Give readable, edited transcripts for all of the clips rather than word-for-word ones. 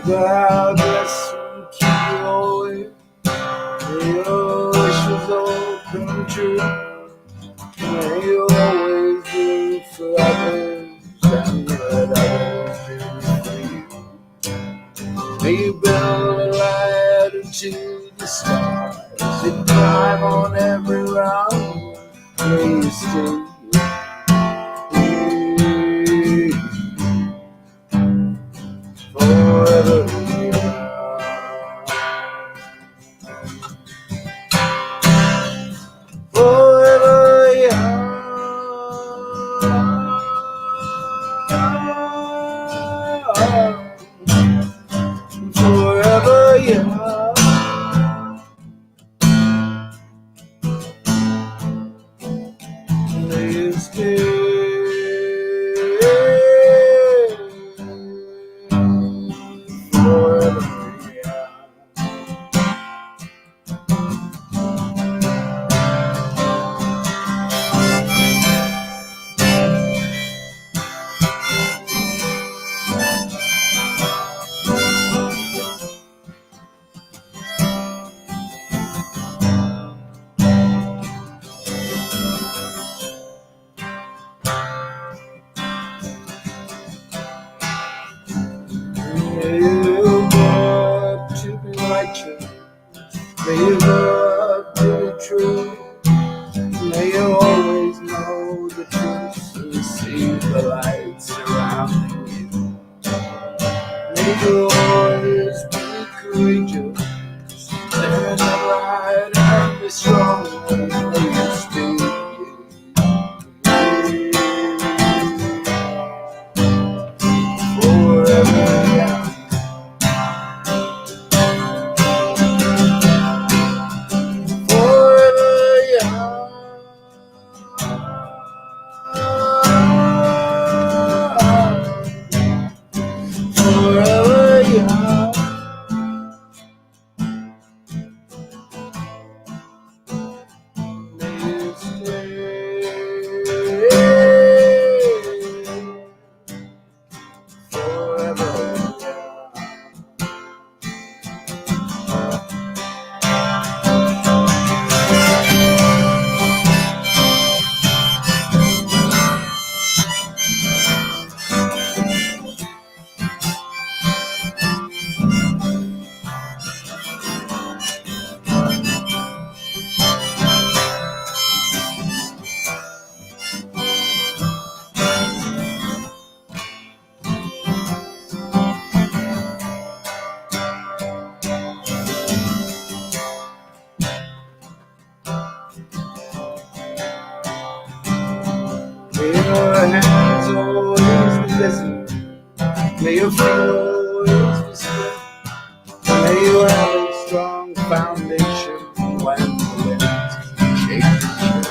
God bless and keep you always. May your wishes all come true. May you always do for others and let others do for you. May you build a ladder to the stars and climb on every round. May you stay forever young. Forever young. Forever young. May you stay forever young. May you grow up to be righteous. May you grow up to be true. May you always know the truth and see the light surrounding you. May you always be courageous, stand upright and be strong. May you stay forever young. Forever young. Forever young. May you stay forever young. May your hands always be busy. May your feet always be still. May you have a strong foundation when the winds shake the ship.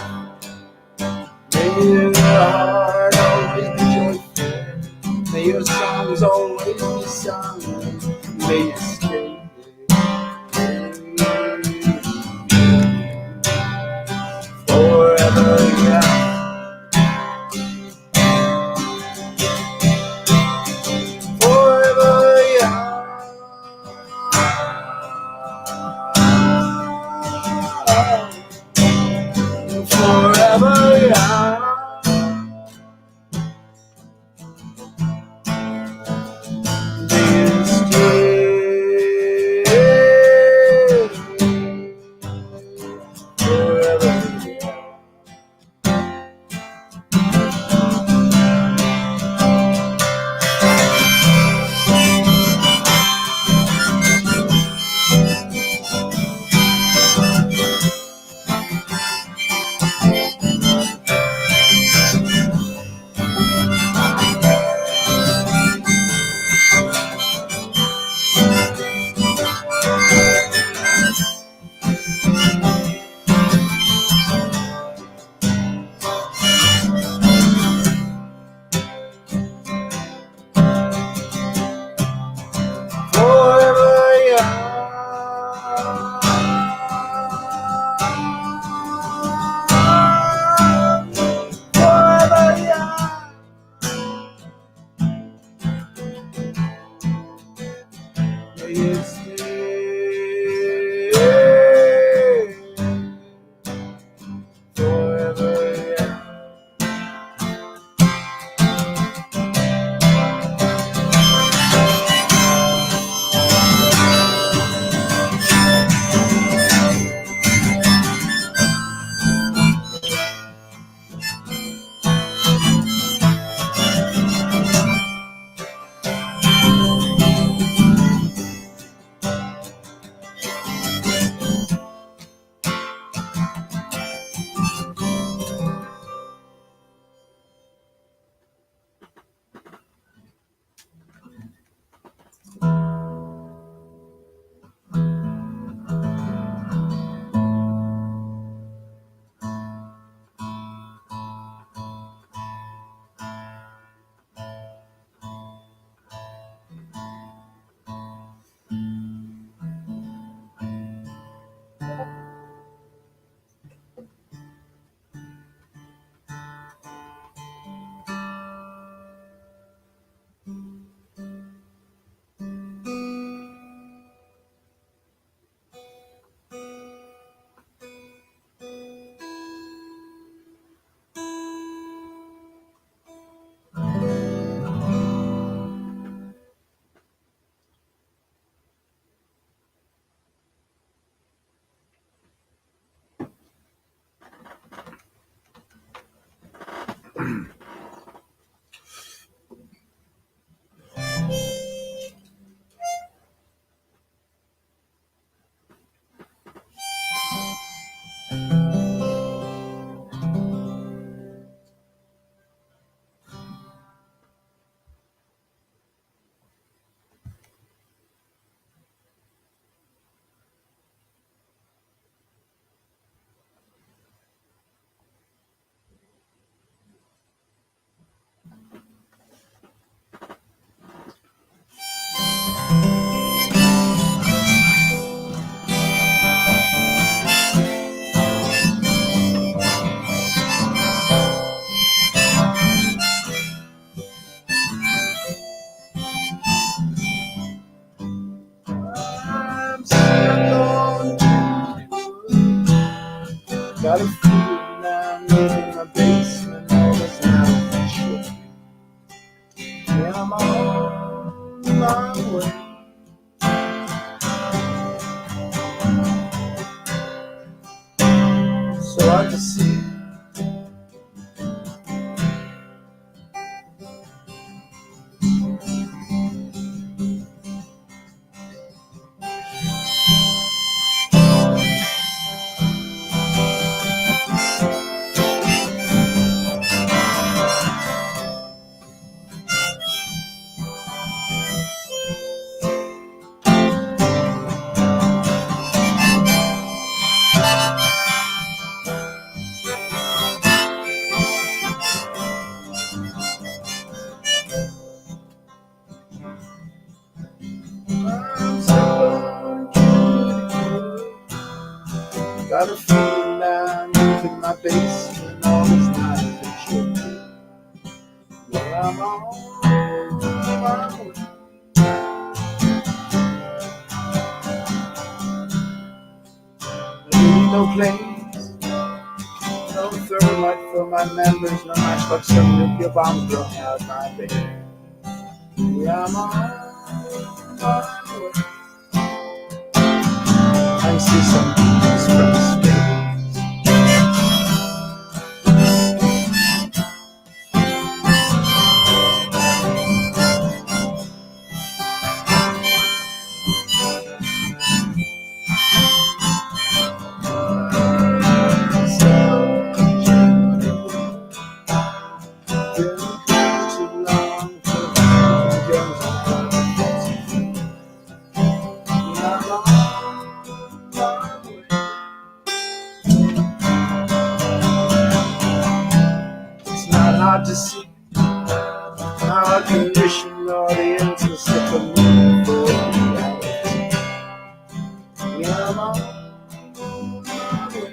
May your heart always be joyful. May your songs always be sung. May you stay forever young. Forever young. Forever young. May you stay forever young. down deep in my basement, all this night should be. Yeah, I'm on my way. So I can see. Got a feeling down deep in my basement, all this night it should be. Well, I'm on my way. There ain't no planes, no thermite for my members, no matchbox, some nuclear bombs blowing out my bay. Yeah, I'm on my way. I see some beams from space. Hard to see our conditioned audience will slip a move for reality. Yeah, I'm on my way.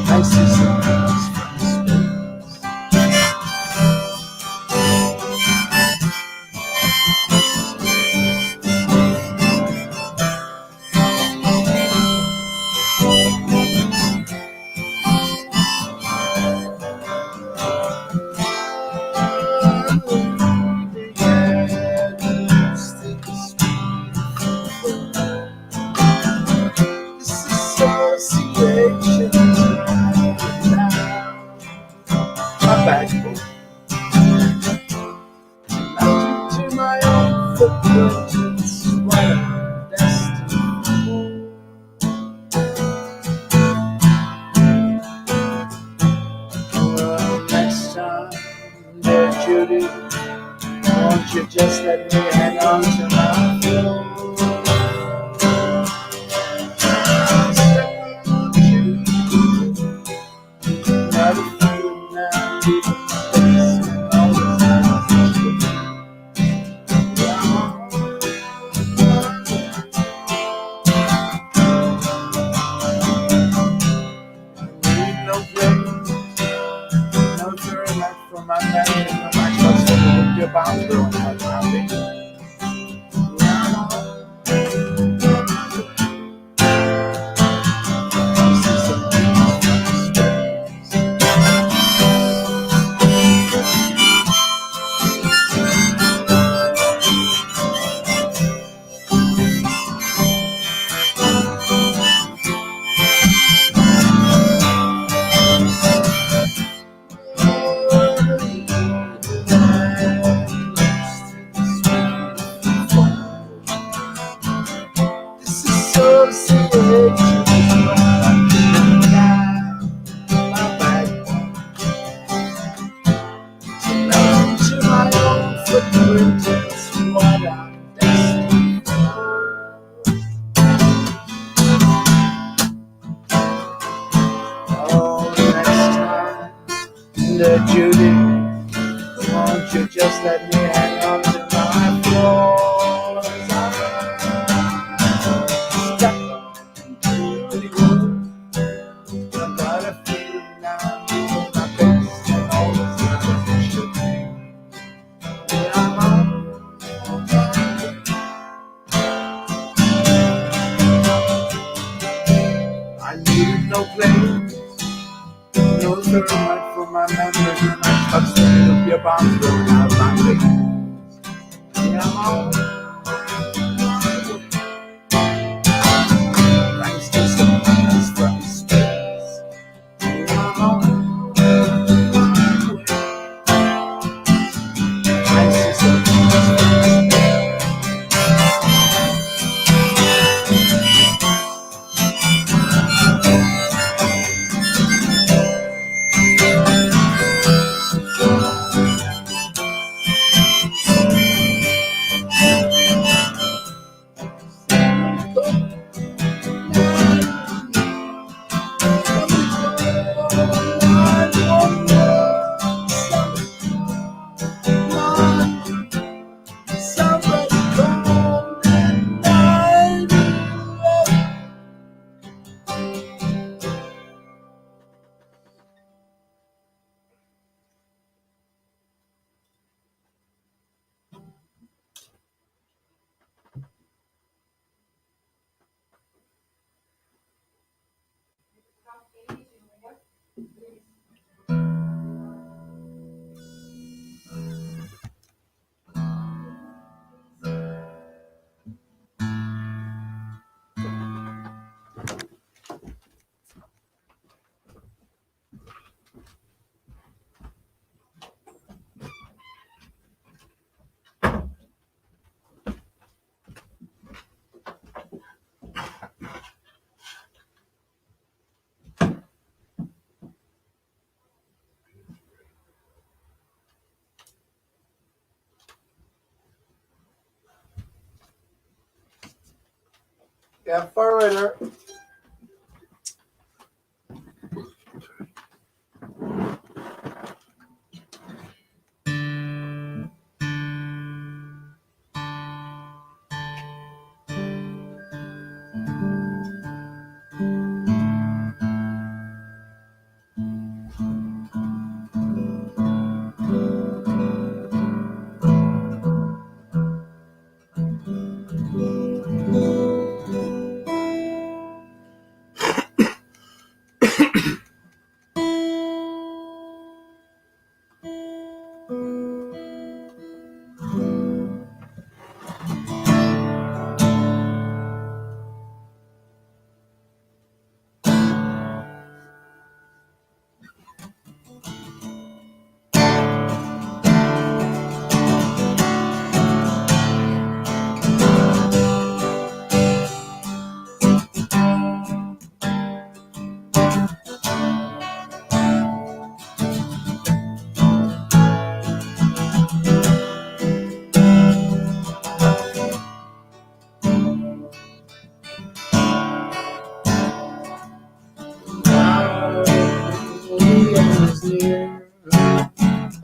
I see some things from space. Judy, won't you just let me hang on to my floor? Got a feeling now, deep in my basement, all this I need no place, no thermite for my memory, no matchbox for the nuclear bombs blowing out my bay. Judy, won't you just let me hang on to my floor? I got a feeling now, in my face, and all this nothing should be. Yeah, I'm on I needed no no place, no thermite for my memories when I touch the nuclear bombs blowing out my face. Yeah, I'm on thanks to some peace from space. Yeah, I'm on thanks to some peace from space. Yeah, further.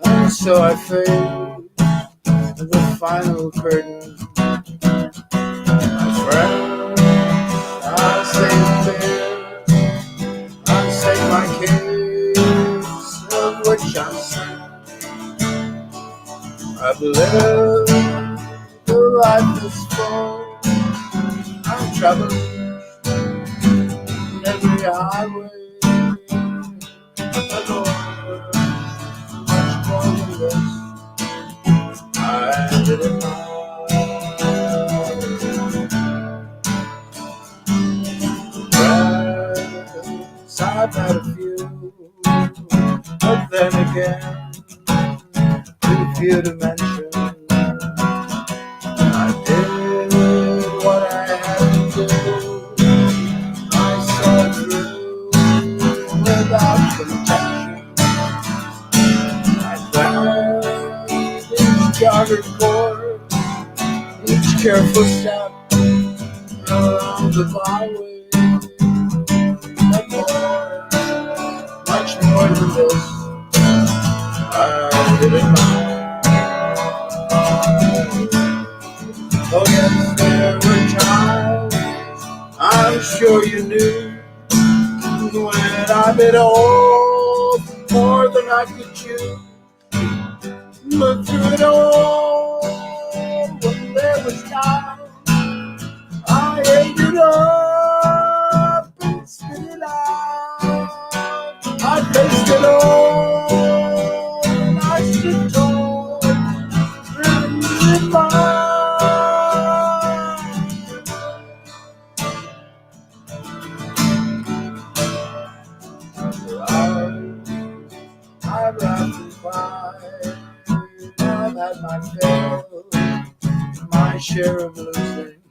And so I fade the final curtain. My friend, I'll save beer, I'll save my case, of which I'm sick. I've lived the life that's full. I'm traveling every highway. Much more than this, I didn't know. Yes, I've had a few, but then again, too few to mention. I did what I had to do. I saw through without contention. Each guarded course, each careful step along the byway, and more, much more than this, I didn't mind. Oh yes, there were times, I'm sure you knew, when I bit off more than I could chew. But through it all, when there was time, I ate it up and spit it out. faced it all, and I stood tall, really fine. I've laughed and cried, I've had my fill, my share of losing.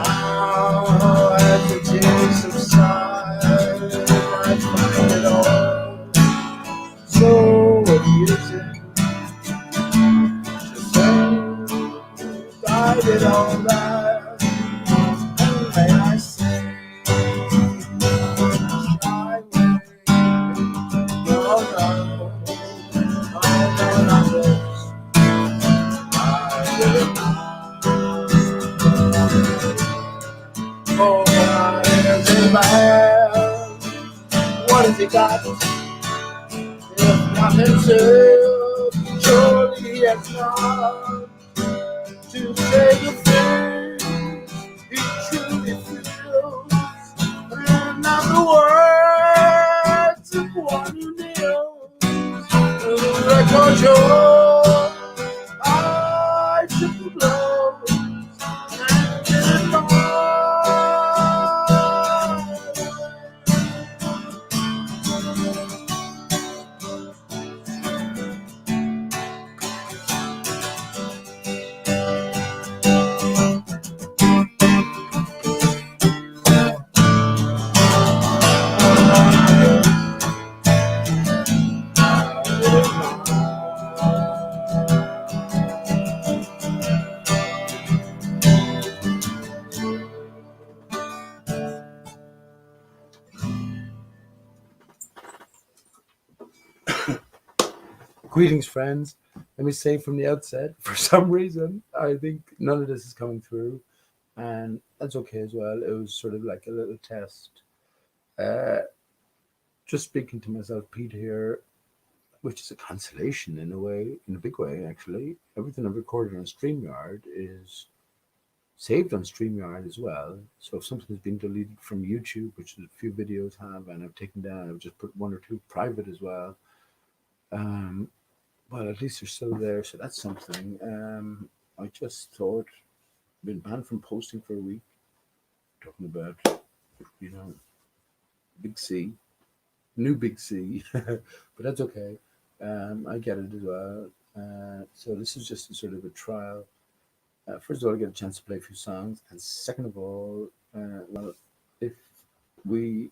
Now, as the tears subside, I find it all so amusing to think I did all that, and may I say, I will. Oh no, oh no, not this. I did oh, my hands in my hand. What has he got? If nothing to, surely he has not to say the things he truly feels, and not the words of one who kneels. Record your eyes to blow and get it on. Greetings, friends. Let me say from the outset, for some reason, I think none of this is coming through, and that's okay as well. It was sort of like a little test. Uh, just speaking to myself, Pete here, which is a consolation in a way, in a big way, actually. Everything I've recorded on StreamYard is saved on StreamYard as well. So if something has been deleted from YouTube, which a few videos have, and I've taken down, I've just put one or two private as well. Um, Well, at least they're still there, so that's something. I just thought, been banned from posting for a week, talking about, you know, Big C, new Big C, but that's okay. I get it as well. So this is just a sort of a trial. First of all, I get a chance to play a few songs, and second of all, well, if we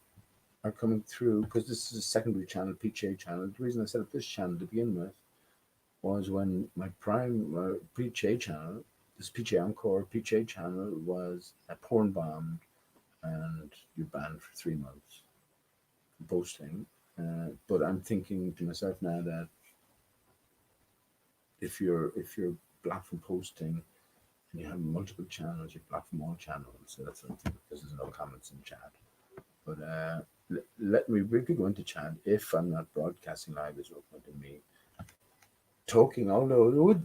are coming through, because this is a secondary channel, PJ channel. The reason I set up this channel to begin with was when my prime PJ channel, this PJ Encore PJ channel, was a porn bomb, and you're banned for 3 months for posting. But I'm thinking to myself now that if you're blocked from posting and you have multiple channels, you're blocked from all channels. So that's something. There's no comments in chat. But we could go into chat if I'm not broadcasting live. There's no point in me talking, although there would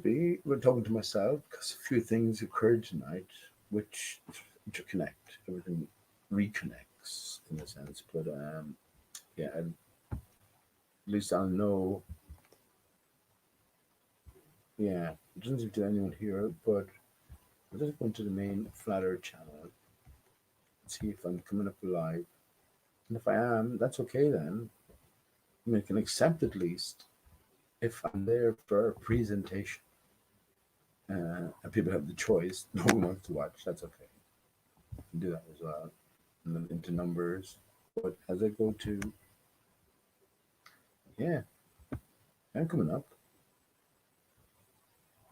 be, we're talking to myself because a few things occurred tonight which interconnect, everything reconnects in a sense. But yeah, at least I'll know. Yeah, it doesn't seem to anyone here, but I'll just go into the main Flatter channel and see if I'm coming up live. And if I am, that's okay then. I mean, I can accept at least if I'm there for a presentation. And people have the choice. No one wants to watch. That's okay. I can do that as well. And then into numbers. But as I go to, yeah, I'm coming up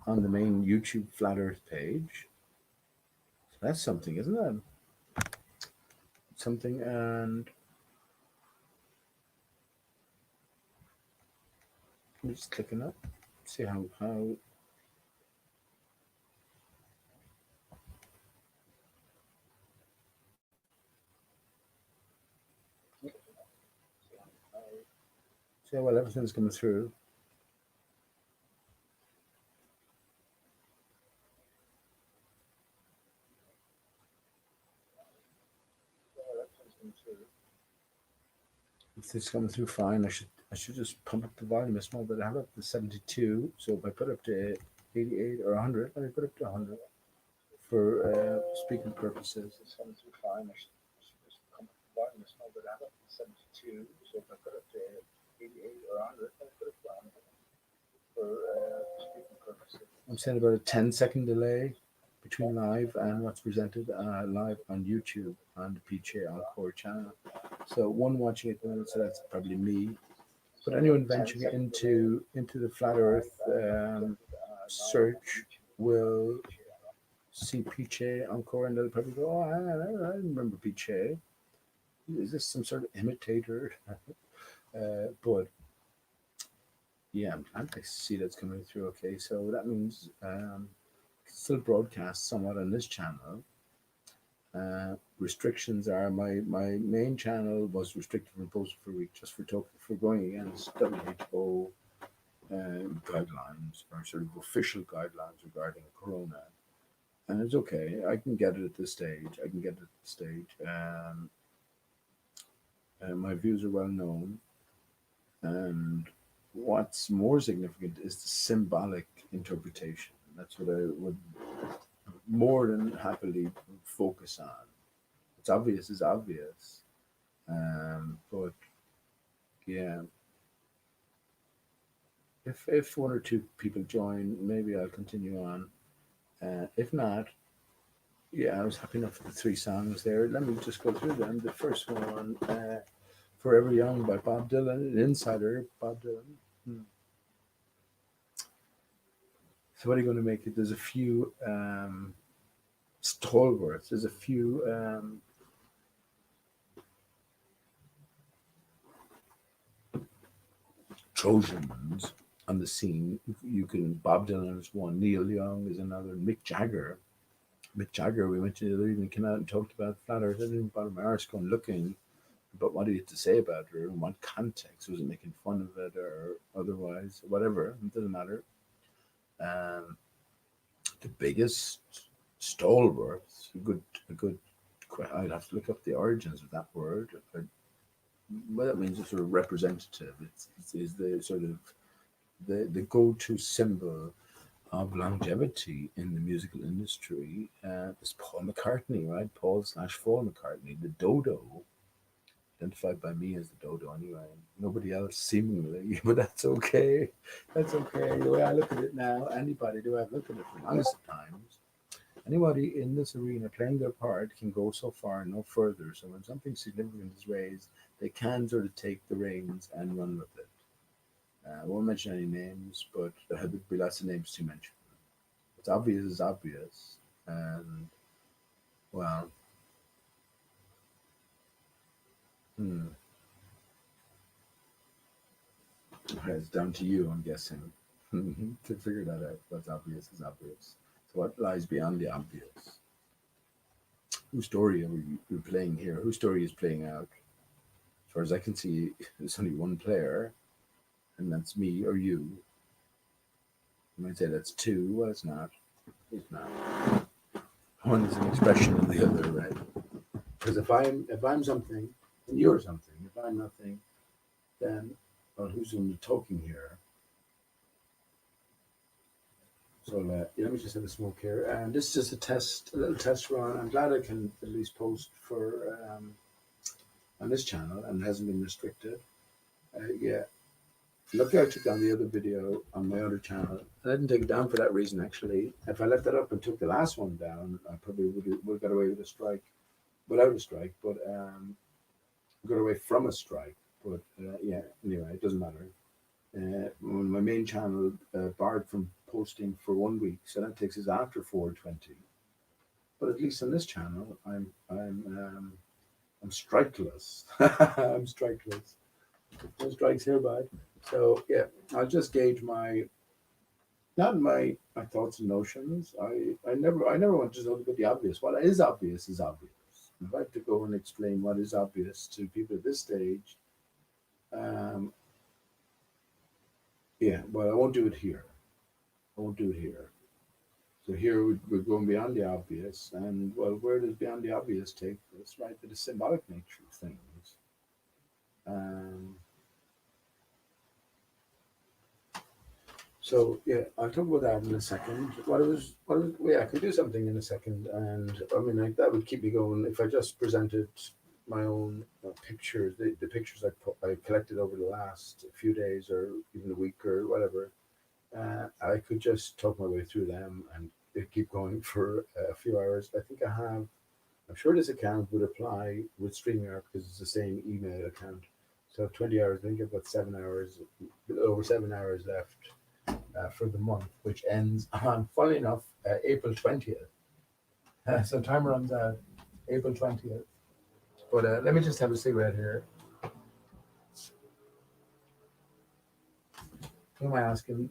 on the main YouTube Flat Earth page. So that's something, isn't it? Something, and I'm just clicking up. See how see how well everything's coming through. It's coming through fine. I should just pump up the volume a small bit. I have up to 72, so if I put up to 88 or 100, let me put up to 100 for speaking purposes. It's coming through fine. I should just pump up the volume a small bit. I have up to 72, so if I put up to 88 or 100, let me put up to 100 for speaking purposes. I'm saying about a 10-second delay between live and what's presented live on YouTube on the PJ Encore channel. So one watching at the minute, so that's probably me. But anyone venturing into the flat Earth search will see PJ Encore, and they'll probably go, "Oh, I remember PJ. Is this some sort of imitator?" But yeah, I see that's coming through. Okay, so that means still broadcast somewhat on this channel. Restrictions are my main channel was restricted from posting for a week just for going against WHO guidelines or sort of official guidelines regarding Corona, and it's okay. I can get it at this stage. I can get it at this stage. My views are well known, and what's more significant is the symbolic interpretation. That's what I would more than happily focus on. It's obvious is obvious, but yeah, if one or two people join, maybe I'll continue on. If not, yeah, I was happy enough with the three songs there. Let me just go through them. The first one, "Forever Young" by Bob Dylan, an insider, Bob Dylan. So what are you going to make it? There's a few stalwarts. There's a few Trojans on the scene. You can Bob Dylan is one, Neil Young is another, Mick Jagger. Mick Jagger, we went to the other evening, came out and talked about flat Earth. I didn't bother my arse going looking, but what he had to say about it, or in what context, was it making fun of it or otherwise, whatever, it doesn't matter. Um, the biggest stalwarts, a good. I'd have to look up the origins of that word. Well, that means a sort of representative. It's the sort of the go-to symbol of longevity in the musical industry. Is Paul McCartney, right? Paul/Paul McCartney, the dodo, identified by me as the dodo anyway. Nobody else seemingly, but that's okay. That's okay. The way I look at it now, anybody, the way I've looked at it for the longest of times, anybody in this arena playing their part can go so far and no further. So when something significant is raised, they can sort of take the reins and run with it. I won't mention any names, but there would be lots of names to mention. What's obvious is obvious, and well, hmm, it's down to you, I'm guessing, to figure that out. What's obvious is obvious. So what lies beyond the obvious? Whose story are we playing here? Whose story is playing out? As far as I can see, there's only one player, and that's me or you. You might say that's two. Well, it's not. It's not. One is an expression of the other, right? Because if I'm something and you're something, if I'm nothing, then well, who's doing the talking here? So yeah, let me just have a smoke here. And this is just a little test run. I'm glad I can at least post for on this channel and it hasn't been restricted. Yeah, lucky I took down the other video on my other channel. I didn't take it down for that reason actually. If I left that up and took the last one down, I probably would have got away with a strike, without a strike, but got away from a strike. But yeah, anyway, it doesn't matter. My main channel barred from posting for 1 week, so that takes us after 420. But at least on this channel, I'm strikeless. I'm strikeless. No strikes here, bud. So yeah, I'll just gauge my not my thoughts and notions. I never want to just look at the obvious. What is obvious is obvious. If I have to go and explain what is obvious to people at this stage, um, yeah, well, I won't do it here. I won't do it here. So here we're going beyond the obvious, and well, where does beyond the obvious take us? Right to the symbolic nature of things. Um, so yeah, I'll talk about that in a second. Yeah, I can do something in a second, and I mean, like that would keep me going if I just presented my own pictures, the pictures I collected over the last few days or even a week or whatever. I could just talk my way through them and keep going for a few hours. I think I have. I'm sure this account would apply with StreamYard because it's the same email account. So 20 hours. I think I've got 7 hours, over 7 hours left for the month, which ends on, funny enough, April 20th. So time runs out April 20th. But let me just have a cigarette here. Who am I asking?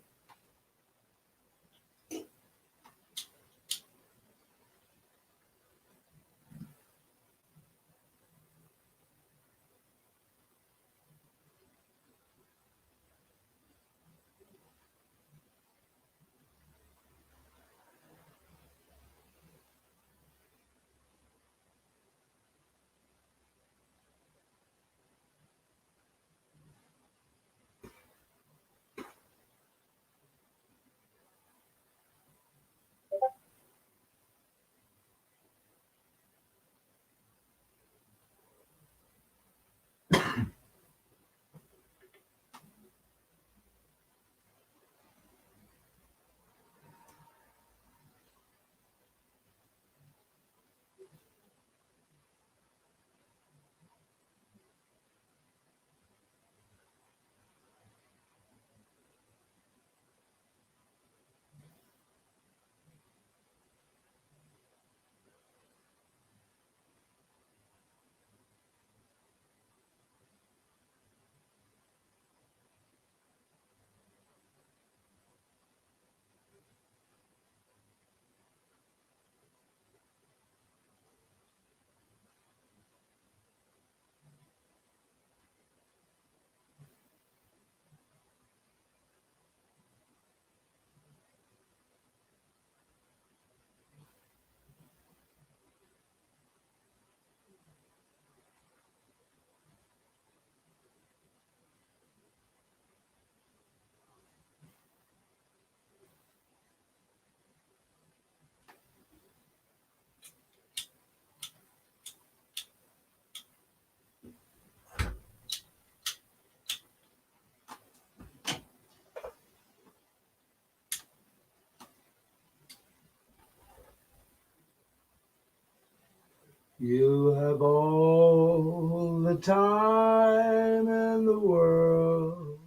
You have all the time in the world.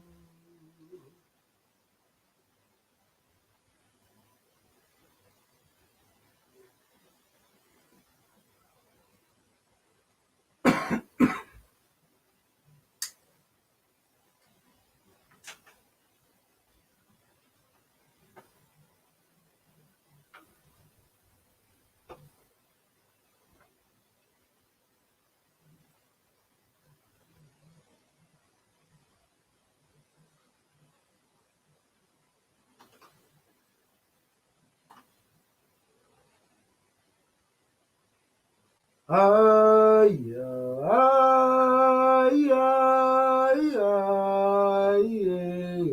Ay, ay, ay, ay, ay,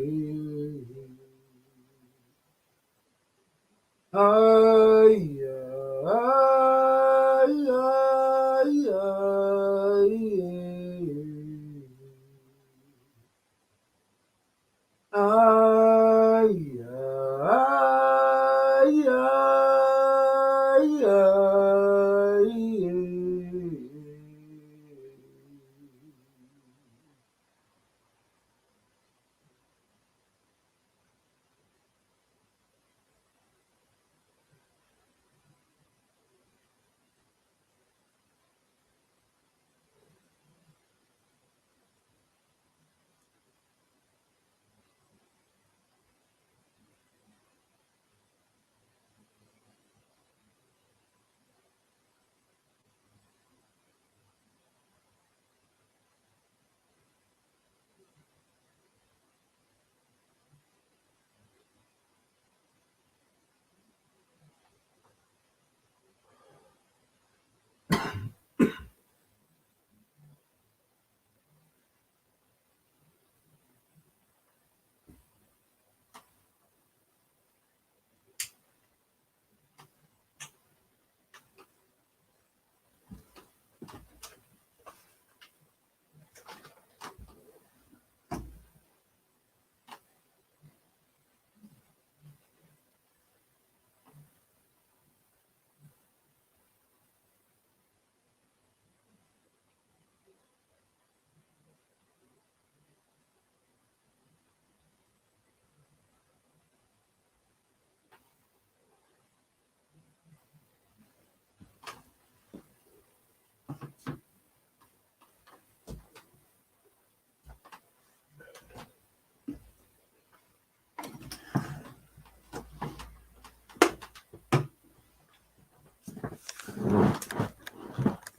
ay, ay, ay, ay, ay, ay, ay.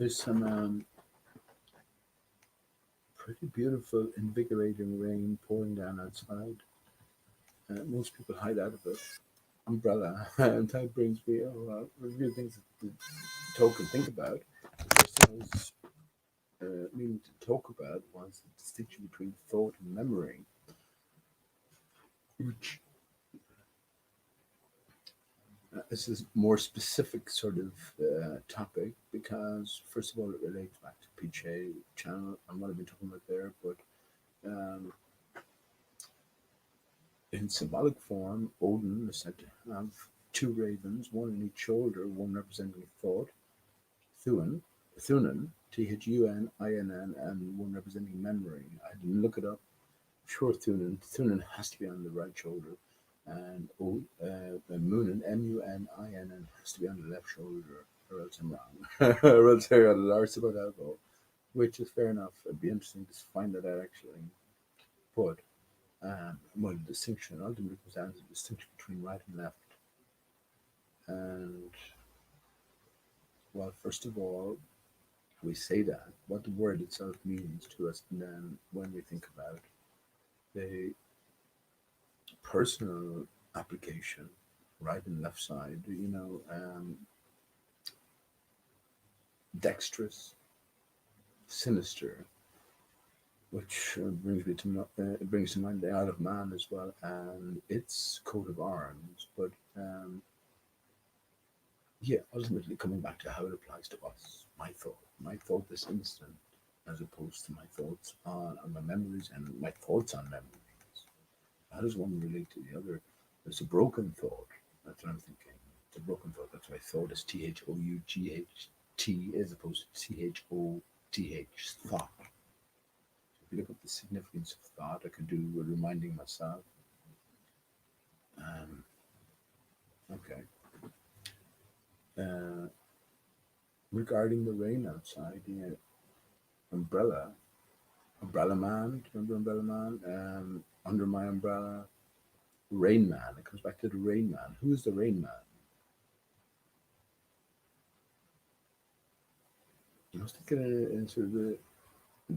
There's some pretty beautiful, invigorating rain pouring down outside. Most people hide out of it. Umbrella, and that brings me a few things to talk and think about. The first thing I was meaning to talk about was the distinction between thought and memory, which this is a more specific sort of topic because, first of all, it relates back to Piche channel and what I've been talking about there, but um, in symbolic form, Odin is said to have two ravens, one on each shoulder, one representing thought, Thunen, Thunin, and one representing memory. I didn't look it up. Sure, Thunen has to be on the right shoulder, and Moonin, Munin, has to be on the left shoulder, or else I'm wrong. Or else I got a arse about elbow, which is fair enough. It'd be interesting to find that out actually. But well, the distinction ultimately comes down to the distinction between right and left. And well, first of all, we say that what the word itself means to us, and then when we think about the personal application, right and left side, dexterous, sinister, which brings to mind the Isle of Man as well and its coat of arms. But yeah, ultimately coming back to how it applies to us, my thought this instant, as opposed to my thoughts on my memories and my thoughts on memories. How does one relate to the other? There's a broken thought. That's what I'm thinking. It's a broken thought. That's why thought is THOUGHT as opposed to THOTH, thought. If you look at the significance of thought, I could do with reminding myself. Okay. Regarding the rain outside, the umbrella man. Do you remember Umbrella Man? Under my umbrella, Rain Man. It comes back to the Rain Man. Who is the Rain Man? I was thinking in sort of the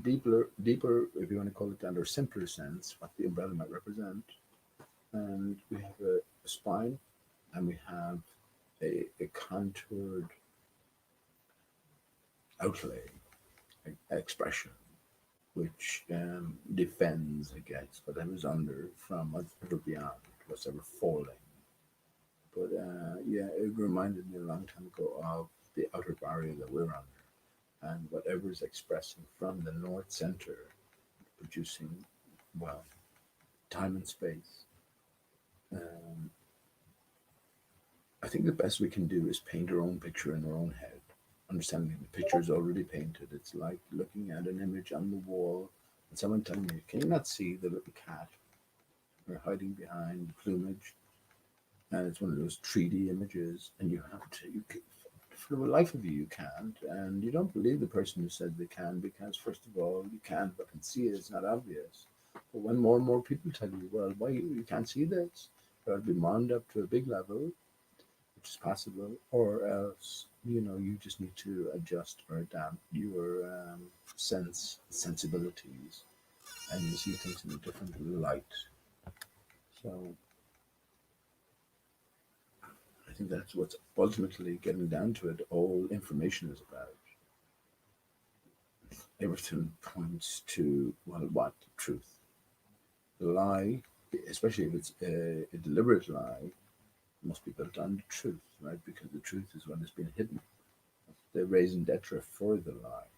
deeper, if you want to call it that, or simpler sense, what the umbrella might represent. And we have a spine, and we have a contoured outlay, expression, which defends against whatever's under from whatever beyond, what's ever falling. But yeah, it reminded me a long time ago of the outer barrier that we're under, and whatever is expressing from the north center, producing, well, time and space. I think the best we can do is paint our own picture in our own head, understanding the picture is already painted. It's like looking at an image on the wall and someone telling you, can you not see the little cat or hiding behind the plumage? And it's one of those 3D images, and you have to, for the life of you, you can't. And you don't believe the person who said they can because, first of all, you can't fucking see it, it's not obvious. But when more and more people tell you, well, why you can't see this? It'll be wound up to a big level, which is possible, or else you just need to adjust or adapt your sensibilities, and you see things in a different light. So I think that's what's ultimately getting down to it. All information is about. Everything points to, well, what? Truth. The lie, especially if it's a deliberate lie, must be built on the truth, right? Because the truth is what has been hidden. The raison d'etre for the lie.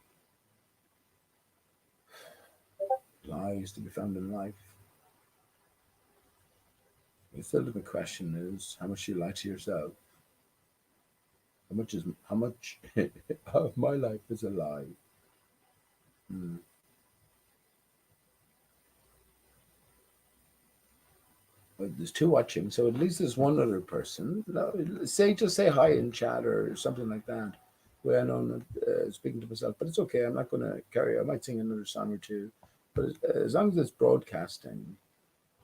Lie is to be found in life. The ultimate question is, how much you lie to yourself? How much of my life is a lie? But there's two watching, so at least there's one other person. No, just say hi in chat or something like that. Where I know I'm not speaking to myself, but it's okay. I'm not going to carry. I might sing another song or two, but as long as it's broadcasting,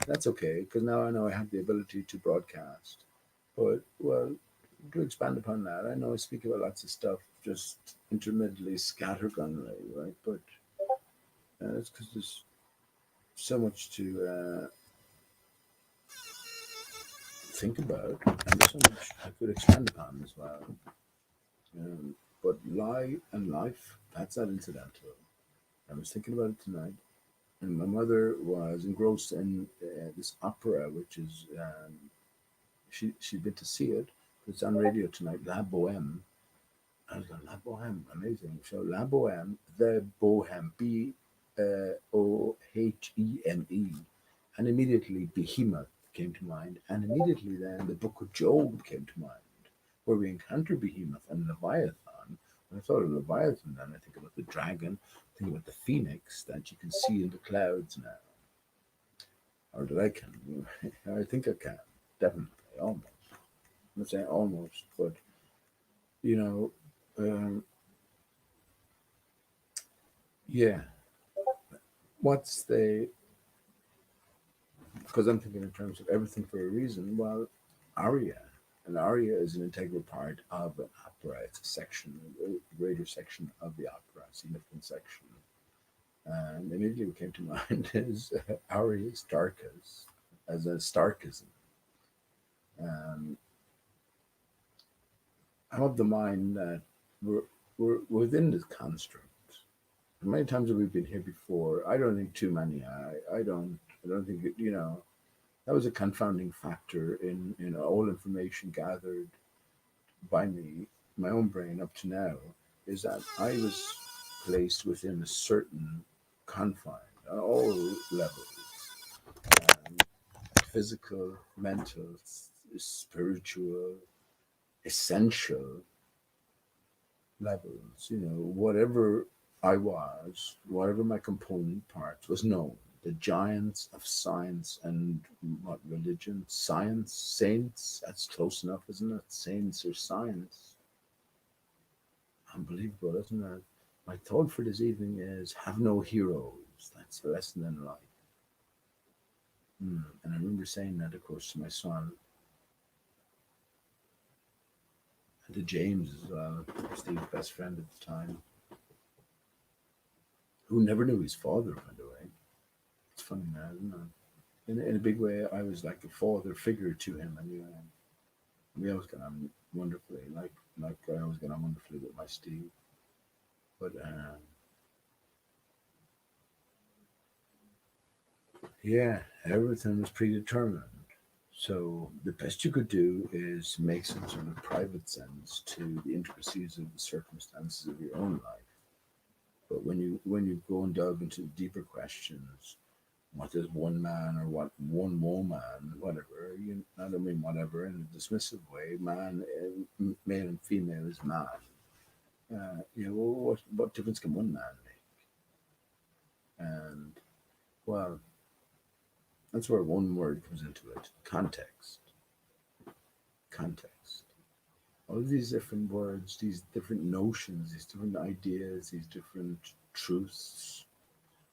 that's okay. Because now I know I have the ability to broadcast. But well, to expand upon that, I know I speak about lots of stuff just intermittently scattergunly, right? But it's because there's so much to think about, and there's so much I could expand upon as well. Um, but lie and life, that's not incidental. I was thinking about it tonight, and my mother was engrossed in this opera, which is she'd been to see it. It's on radio tonight, La Boheme. I was going, La Boheme, amazing. So La Boheme, the Boheme, Boheme, and immediately Behemoth came to mind, and immediately then the Book of Job came to mind, where we encounter Behemoth and Leviathan. When I thought of Leviathan, then I think about the dragon, think about the phoenix that you can see in the clouds now, or that I can. I think I can, definitely, almost. I'm not saying almost, but you know, um, yeah. What's the because I'm thinking in terms of everything for a reason. Well, aria, an aria is an integral part of an opera. It's a section, a greater section of the opera, a significant section. And immediately what came to mind is Aristarchus as a Starkism. Um, I'm of the mind that we're within this construct. Many times that we've been here before, I don't think too many. I don't think that was a confounding factor in all information gathered by me, my own brain up to now, is that I was placed within a certain confine on all levels, um, physical, mental, spiritual, essential levels. Whatever I was, whatever my component parts was known. The giants of science and what religion, science, saints. That's close enough, isn't it? Saints or science. Unbelievable, isn't it? My thought for this evening is have no heroes. That's the lesson in life. And I remember saying that, of course, to my son and to James as well, Steve's best friend at the time, who never knew his father, by the way. It's funny now, isn't it? In a big way, I was like a father figure to him, and we always got on wonderfully, like I always got on wonderfully with my Steve. But yeah, everything was predetermined. So the best you could do is make some sort of private sense to the intricacies of the circumstances of your own life. But when you go and delve into deeper questions, what is one man or what one woman, whatever, I don't mean whatever in a dismissive way. Man, male and female is man. What difference can one man make? And well, that's where one word comes into it: context. Context. All of these different words, these different notions, these different ideas, these different truths,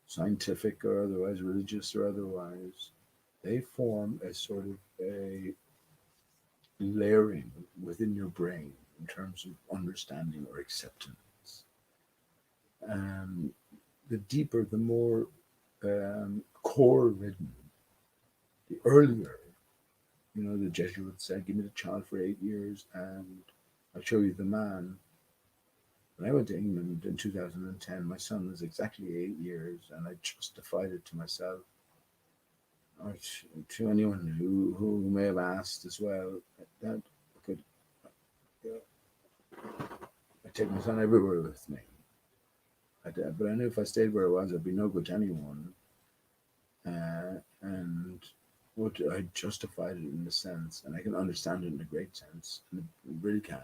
scientific or otherwise, religious or otherwise, they form a sort of a layering within your brain in terms of understanding or acceptance. And the deeper, the more core ridden, the earlier, the Jesuits said, give me the child for 8 years and I'll show you the man. When I went to England in 2010, my son was exactly 8 years, and I justified it to myself, or to anyone who may have asked as well, that I could I take my son everywhere with me. But I knew if I stayed where I was, I'd be no good to anyone. And what I justified it in the sense, and I can understand it in a great sense, and I really can,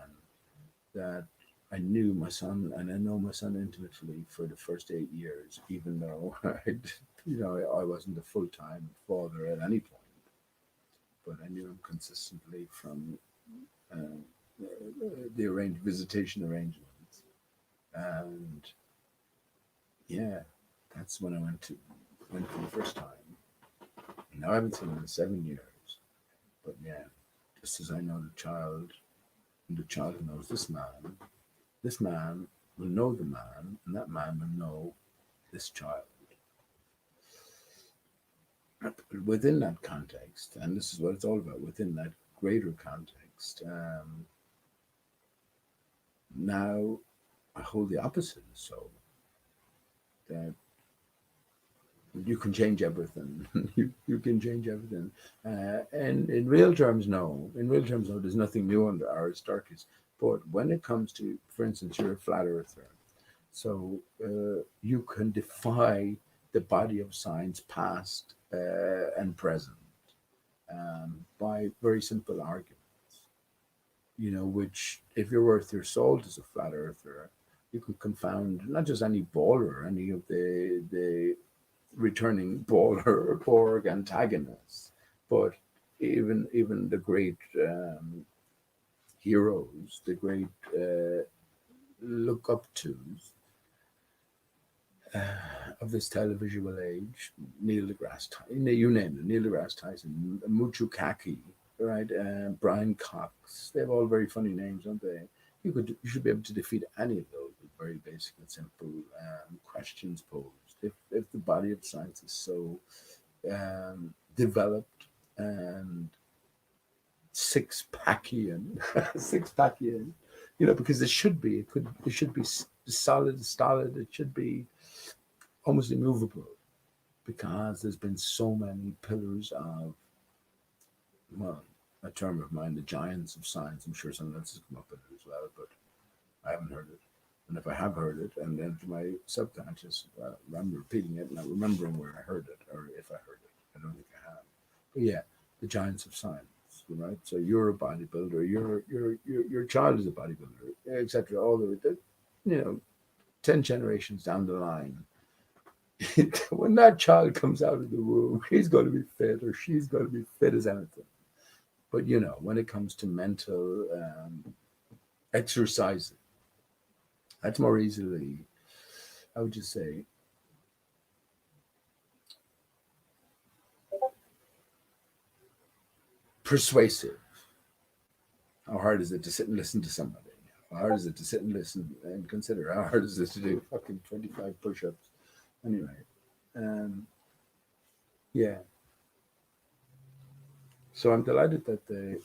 that I knew my son, and I know my son intimately for the first 8 years, even though I wasn't a full-time father at any point, but I knew him consistently from uh, the arranged visitation arrangements, and yeah, that's when I went for the first time. Now I haven't seen him in 7 years, but yeah, just as I know the child And the child knows this man will know the man, and that man will know this child. Within that context, and this is what it's all about, within that greater context, now I hold the opposite. So that you can change everything. You can change everything. And in real terms, no. In real terms, no. There's nothing new under Aristarchus. But when it comes to, for instance, you're a flat earther, so you can defy the body of science, past and present, by very simple arguments. You know, which if you're worth your salt as a flat earther, you can confound not just any baller, any of the returning baller Borg antagonists, but even the great heroes, the great look up tos of this televisual age, Neil deGrasse Tyson, you name it, Neil deGrasse Tyson, Muchukaki, right, Brian Cox. They have all very funny names, don't they? You should be able to defeat any of those with very basic and simple questions posed. If the body of science is so developed and six-packian, six-packian, you know, because it should be. It should be solid, stolid. It should be almost immovable, because there's been so many pillars of, well, a term of mine, the giants of science. I'm sure someone else has come up with it as well, but I haven't heard it. And if I have heard it, and then to my subconscious, I'm repeating it, not remembering where I heard it, or if I heard it. I don't think I have. But yeah, the giants of science, right? So you're a bodybuilder. Your child is a bodybuilder, etc. All the way, you know, 10 generations down the line, when that child comes out of the womb, he's going to be fit, or she's going to be fit as anything. But you know, when it comes to mental exercising, that's more easily, I would just say, persuasive. How hard is it to sit and listen to somebody? How hard is it to sit and listen and consider? How hard is it to do fucking 25 push-ups? Anyway, um, yeah. So I'm delighted that the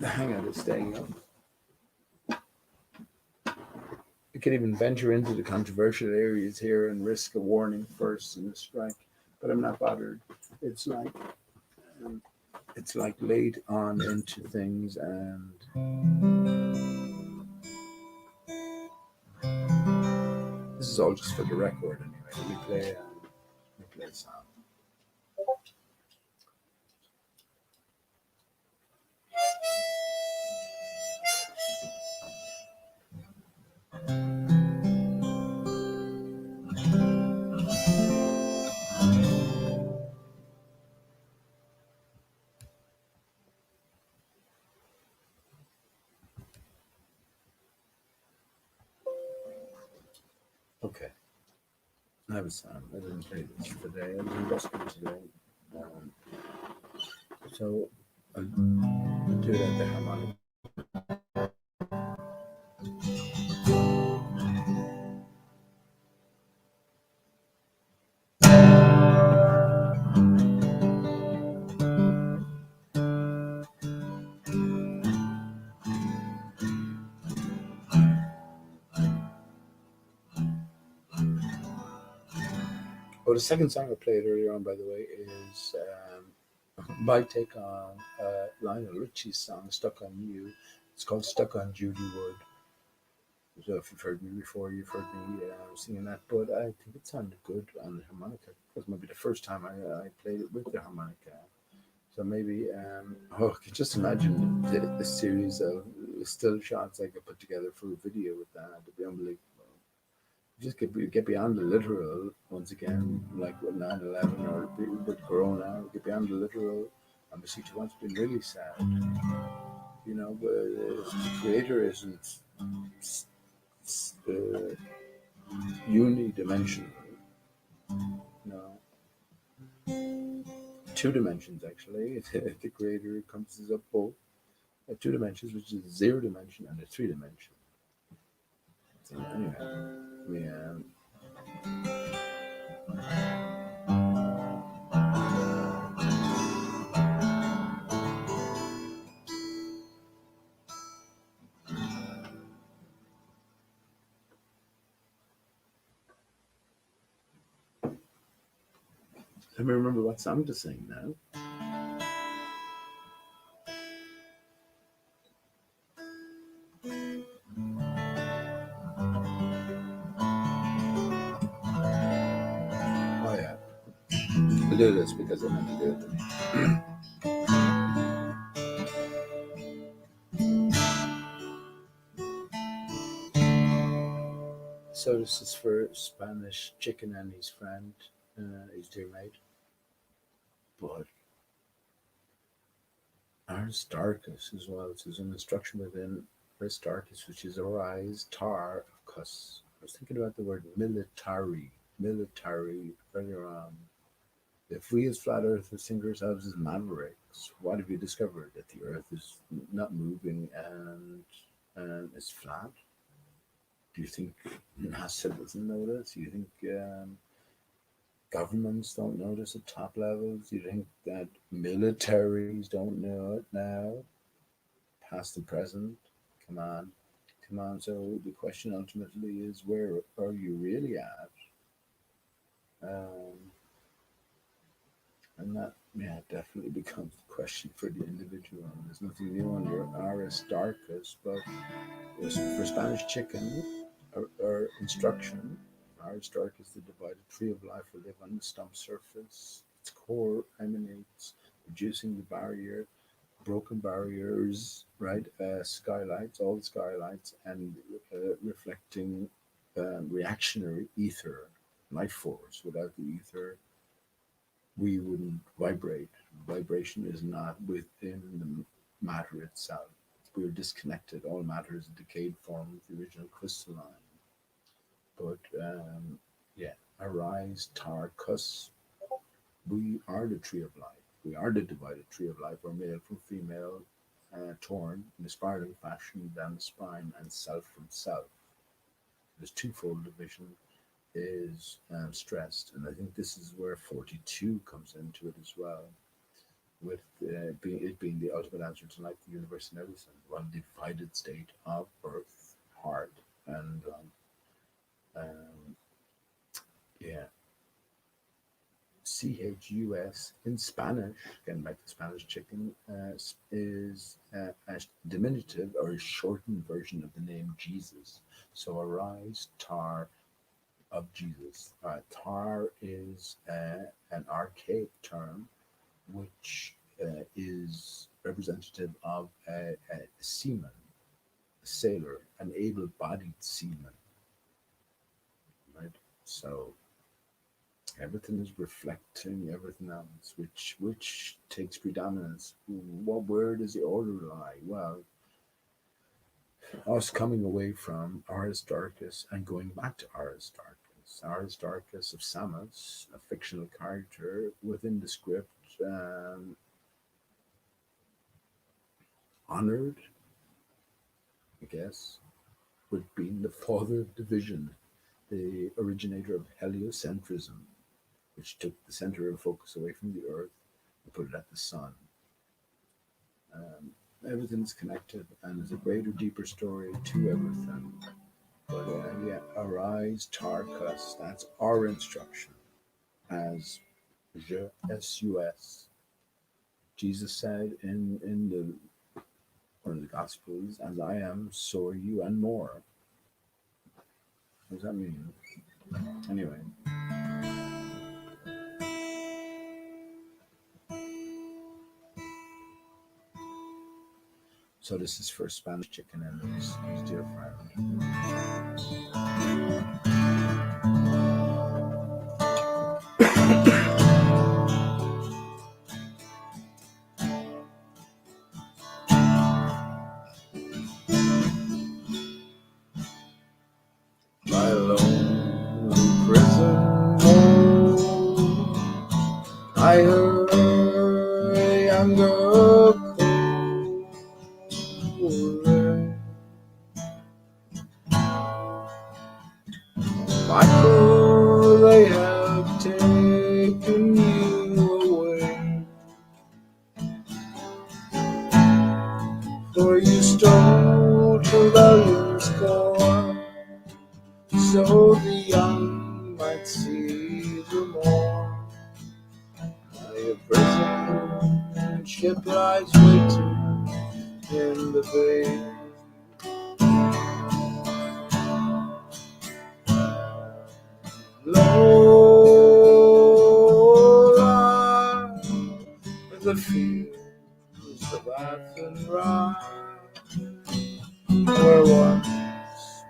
hangout is staying up. We could even venture into the controversial areas here and risk a warning first and a strike, but I'm not bothered. It's like um, it's like late on into things, and this is all just for the record anyway. Let me play a sound. Okay, I have a sound. I didn't play this today. I didn't busking today. Um, so I'll do it at the harmonic. Oh, the second song I played earlier on, by the way, is my take on Lionel Richie's song "Stuck on You." It's called "Stuck on Judy Wood." So if you've heard me before, you've heard me singing that. But I think it sounded good on the harmonica. It was maybe the first time I played it with the harmonica. So maybe, oh, I can just imagine the series of still shots I could put together for a video with that. It'd be unbelievable. Just get beyond the literal once again, like with 9/11 or with Corona, get beyond the literal. And the situation's been really sad, you know. But the creator isn't uh, unidimensional, you know, two dimensions actually. The creator encompasses up both. 2 dimensions, which is 0 dimension and a 3 dimension. So anyway, yeah. Let me remember what song to sing now. Oh yeah, we'll do this because I'm going to do it. So this is for Spanish Chicken and his friend, his dear mate. But Aristarchus as well. It says an instruction within Aristarchus, which is arise, tar of cuss. I was thinking about the word military earlier on. If we as flat earthers think ourselves as mavericks, what have you discovered? That the earth is not moving and it's flat? Do you think NASA doesn't notice? Do you think governments don't notice at top levels? Do you think that militaries don't know it now? Past and present? Come on. So the question ultimately is, where are you really at? And that, yeah, definitely becomes the question for the individual. There's nothing new under Aristarchus, but for Spanish chicken, or instruction, Aristarchus, the divided tree of life, will live on the stump surface. Its core emanates, reducing the barrier, broken barriers, right? Skylights, all the skylights, and reflecting reactionary ether, life force. Without the ether, we wouldn't vibrate. Vibration is not within the matter itself. We're disconnected. All matter is a decayed form of the original crystalline. But yeah, arise, tar, cuss. We are the tree of life. We are the divided tree of life, or male from female, torn in a spiraling fashion down the spine, and self from self. This twofold division is stressed, and I think this is where 42 comes into it as well, with it being the ultimate answer to life, the universe, and everything. One divided state of earth, heart, and yeah, CHUS in Spanish, getting back to Spanish chicken, is a diminutive or a shortened version of the name Jesus. So arise, tar of Jesus. Tar is an archaic term which is representative of a seaman, a sailor, an able-bodied seaman. Right? So everything is reflecting everything else, which takes predominance. Where does the order lie? Well, us coming away from Aristarchus and going back to Aristarchus of Samos, a fictional character within the script, honored, I guess, with being the father of division, the originator of heliocentrism, which took the center of focus away from the earth and put it at the sun. Everything's connected, and there's a greater, deeper story to everything. But yeah, arise, Tarkus, that's our instruction as Je SUS. Jesus said in the one of the Gospels, as I am, so are you, and more. What does that mean? Anyway. So this is for Spanish chicken and his dear friend. My lonely prison home, I heard a young girl call. see the morn. A prison ship lies waiting in the bay. Low lie the fields of Athens rise, where once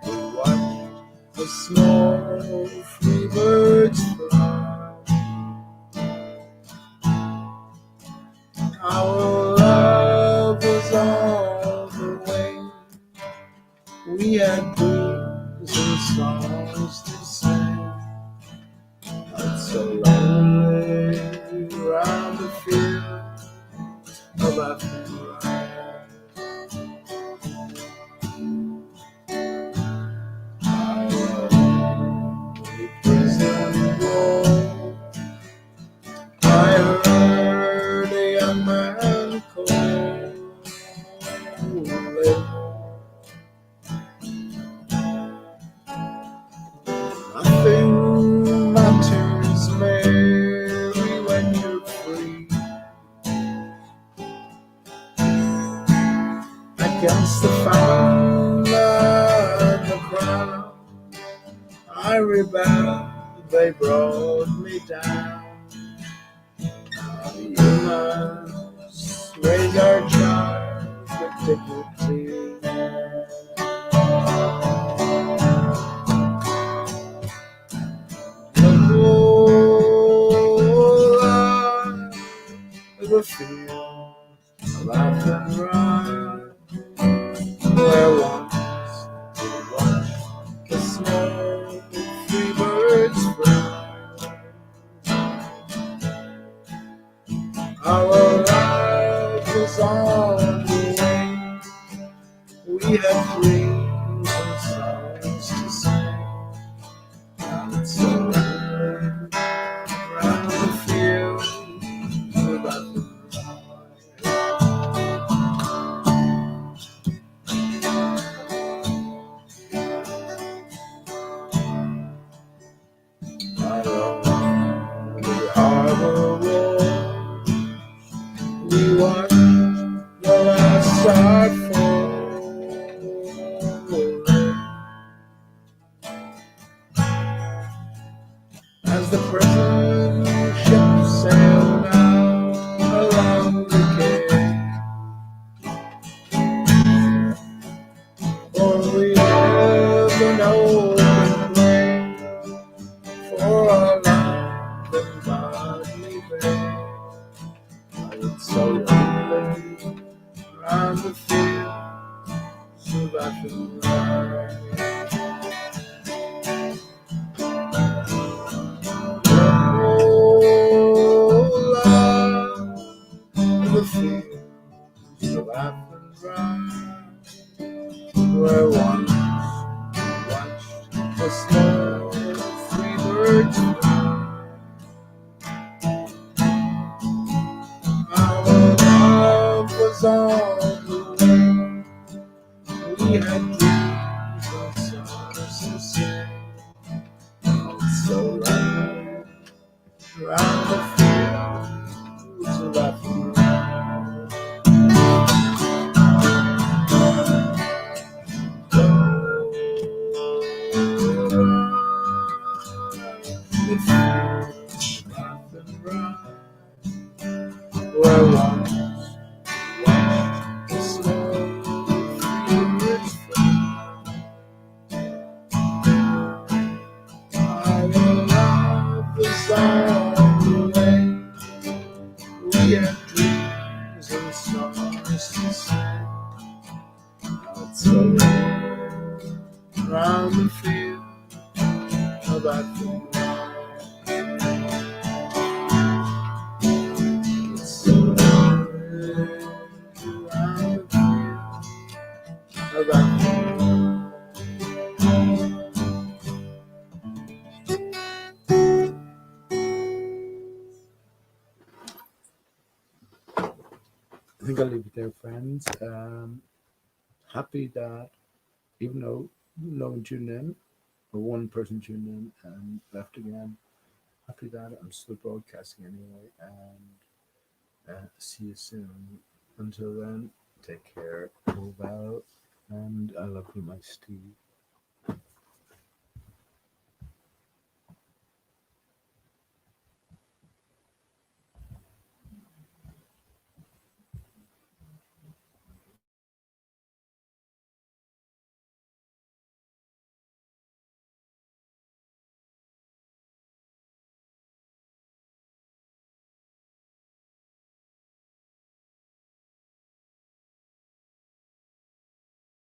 we watched the small free birds fly. Our love was on the wing. We had dreams and songs to sing. It's so lonely round the field of Athens. Prison wall, I heard a young man call. Nothing matters, Mary, when you're free. Against the famine and the crown, I rebelled, they brought me down. You must raise our child with dignity. The fields of Athens rise, where once we watched the small free birds fly. Our life was on the wing. We had dreams and songs to sing. Now it's so lonely around the fields of Athens. Along the harbor wall, we watched the last tide fall. As the prison ship sailed out along the quay, for we live in open plain, for our land and godly bay. It's so lonely round the fields of Athens. The fields of Athens rise, where once we watched the small free birds fly. Our love was on the wing. We had dreams and songs to sing. It's so lonely round the fields of Athens. Where once watched the small fields fly. Our love was on the way. We had dreams and songs to sing. Now it's so lonely round the field of Athens. I think I'll leave it there, friends. Happy that even though no one tuned in, or one person tuned in and left again, happy that I'm still broadcasting anyway, and see you soon. Until then, take care, move out, and I love you, my Steve.